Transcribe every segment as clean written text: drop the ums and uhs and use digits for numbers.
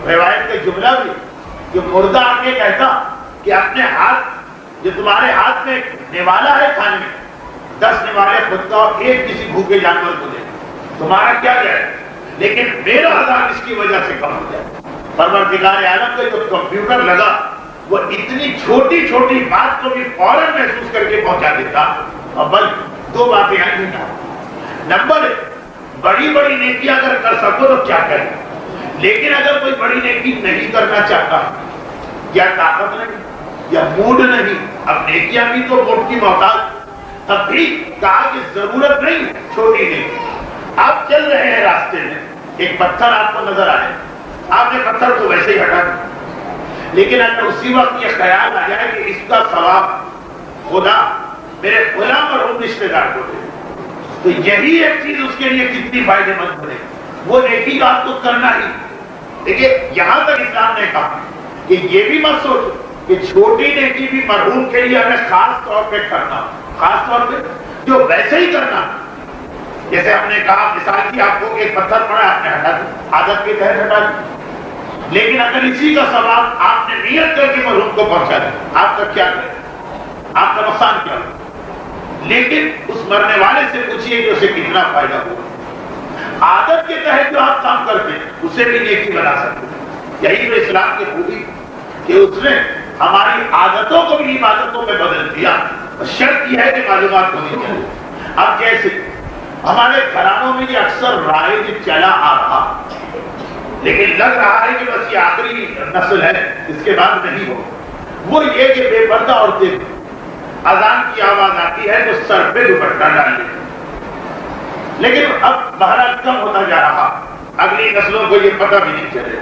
روایت کا جملہ بھی کہ مردہ آ کے کہتا کہ اپنے ہاتھ جو تمہارے ہاتھ میں نوالا ہے کھانے میں 10 نوالے خود کا اور 1 کسی بھوکے جانور کو دے، تمہارا کیا جائے، لیکن میرا عذاب اس کی وجہ سے کم ہو جائے۔ پروردگار عالم کا جو کمپیوٹر لگا وہ اتنی چھوٹی چھوٹی بات کو بھی فوراً محسوس کر کے پہنچا دیتا۔ اور بل 2 باتیں آئی ہیں۔ نمبر 1، بڑی بڑی نیکیاں اگر کر سکو تو کیا کریں، لیکن اگر کوئی بڑی نیکی نہیں کرنا چاہتا، یا طاقت نہیں یا موڈ نہیں، اب نیکیاں بھی تو موڈ کی محتاج، تب بھی کہا کہ ضرورت نہیں چھوٹی نیکی۔ آپ چل رہے ہیں راستے میں، ایک پتھر آپ کو نظر آئے، آپ نے پتھر کو ویسے ہی ہٹا دیا، لیکن اگر اسی وقت یہ خیال آ جائے کہ اس کا ثواب خدا میرے غلام اور رشتے دار کو دے، تو یہی ایک چیز اس کے لیے کتنی فائدے مند بنے، وہ نیکی کا آپ کو کرنا ہی۔ دیکھیے یہاں تک اسلام نے کہا کہ یہ بھی مت سوچو کہ چھوٹی نیکی بھی مرحوم کے لیے ہمیں خاص طور پہ کرنا، خاص طور پہ جو ویسے ہی کرنا، جیسے ہم نے کہا مثال کی آپ کو کہ ایک پتھر پڑا آپ نے ہٹا دیا، عادت کے تحت ہٹا دیا، لیکن اگر اسی کا ثواب آپ نے نیت کر کے مرحوم کو پہنچا دیا، آپ کا کیا کرے، آپ کا نقصان کیا ہو؟ لیکن اس مرنے والے سے پوچھئے کہ اسے کتنا فائدہ ہوا۔ عادت کے تحت جو آپ کام کرتے ہیں اسے بھی نیکی بنا سکتے ہیں۔ یہی تو اسلام کی خوبی کہ اس نے ہماری عادتوں کو بھی عبادتوں میں بدل دیا۔ شرط یہ ہے کہ معلومات ہونی چاہیے۔ اب جیسے ہمارے گھرانوں میں یہ اکثر رائج چلا آ رہا، لیکن لگ رہا ہے کہ بس یہ آخری نسل ہے، اس کے بعد نہیں ہو، وہ یہ کہ بے پردہ عورتیں اذان کی آواز آتی ہے تو سر پہ دوپٹہ ڈال لیتے، لیکن اب بہرحال کم ہوتا جا رہا، اگلی نسلوں کو یہ پتہ بھی نہیں چلے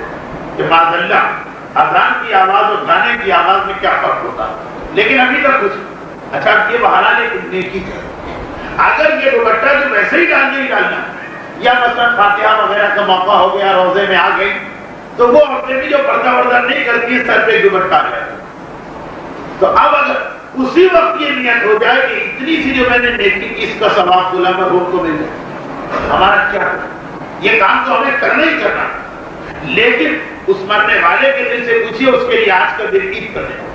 کہ معاذ اللہ اذان کی آواز اور گانے کی آواز میں کیا فرق ہوتا، لیکن ابھی تک کچھ اچھا یہ بہرحال ایک نیکی ہے۔ اگر یہ دوپٹہ جو ویسے ہی ڈالنا ہی ڈالنا، یا مثلا فاتحہ وغیرہ کا موقع ہو گیا، روزے میں آ گئی، تو وہ عورتیں بھی جو پردہ وردہ نہیں کرتی سر پہ دوپٹہ ہے، تو اب اگر اسی وقت یہ نیت ہو جائے کہ اتنی سی جو میں نے نیکی کی اس کا ثواب غلام مرحوم کو مل جائے، ہمارا کیا؟ یہ کام تو ہمیں کرنا ہی کرنا، لیکن اس مرنے والے کے دل سے پوچھیے اس کے لیے آج کا دن عید کر دیں،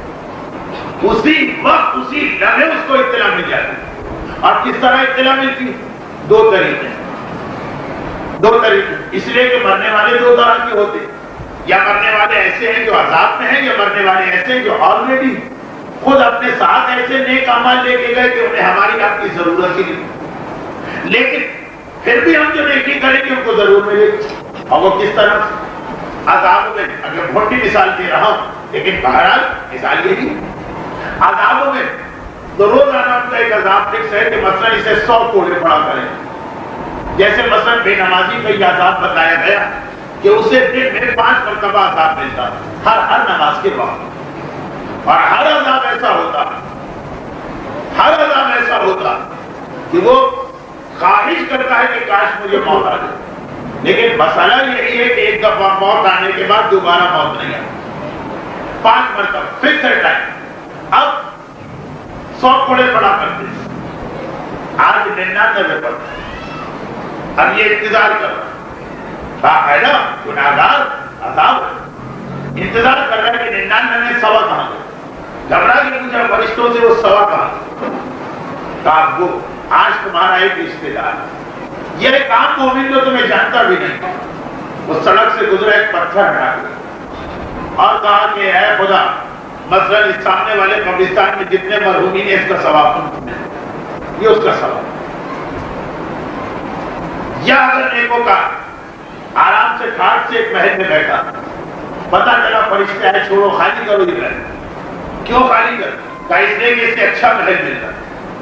اسی وقت اسی لمحے اس کو اطلاع مل جاتی۔ اور کس طرح اطلاع ملتی؟ 2 طریقے، اس لیے کہ مرنے والے 2 طرح کے ہوتے، یا مرنے والے ایسے ہیں جو عذاب میں ہیں، یا مرنے والے ایسے ہیں جو آلریڈی خود اپنے ساتھ ایسے نیک اعمال لے کے گئے کہ انہیں ہماری آپ کی ضرورت ہی نہیں، لیکن پھر بھی ہم جو نیکی کریں گے ان کو ضرور ملے گی۔ اور وہ کس طرح؟ عذاب میں، اگر موٹی مثال دے رہا ہوں لیکن بہرحال مثال یہی، عذابوں میں تو روزانہ ان کا ایک عذاب فکس ہے کہ مثلا اسے 100 کوڑے پڑا کریں، جیسے مثلا بے نمازی کا یہ عذاب بتایا گیا کہ اسے دن میں 5 مرتبہ عذاب ملتا ہر نماز کے بعد، اور ہر عذاب ایسا ہوتا کہ وہ خواہش کرتا ہے کہ کاش مجھے موت آ جائے، لیکن مسئلہ یہی ہے کہ ایک دفعہ موت آنے کے بعد دوبارہ موت نہیں آتی، 5 مرتبہ فکس ٹائم۔ اب 100 کوڑے پڑا کرتے، آج 99 پڑتے، اب یہ انتظار کر رہا ہے نا، گناہگار عذاب انتظار کر رہا ہے کہ 99 میں 100 کہاں گئے، گھبرا کے پوچھا فرشتوں سے وہ 100 کہاں گئے، کہا وہ آج تمہارا ایک رشتے دار، یہ ایک عام مومن جو تمہیں جانتا بھی نہیں، وہ سڑک سے گزرا ایک پتھر ہٹا گیا اور کہا کہ اے خدا مثلا اس سامنے والے قبرستان میں جتنے مرحومین ہیں اس کا ثواب، یہ اس کا ثواب۔ یا اگر نیکوکار آرام سے کھاٹ سے ایک محل میں بیٹھا، پتہ چلا فرشتے آئے چھوڑو خالی کرو یہ محل، کیوں خالی کر؟ کہا اس لیے کہ اس سے اچھا محل ملتا،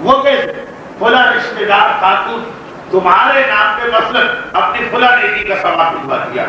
وہ کیسے؟ فلاں رشتے دار خاتون تمہارے نام پہ مثلا اپنی فلاں نیکی کا ثواب بھجوا دیا،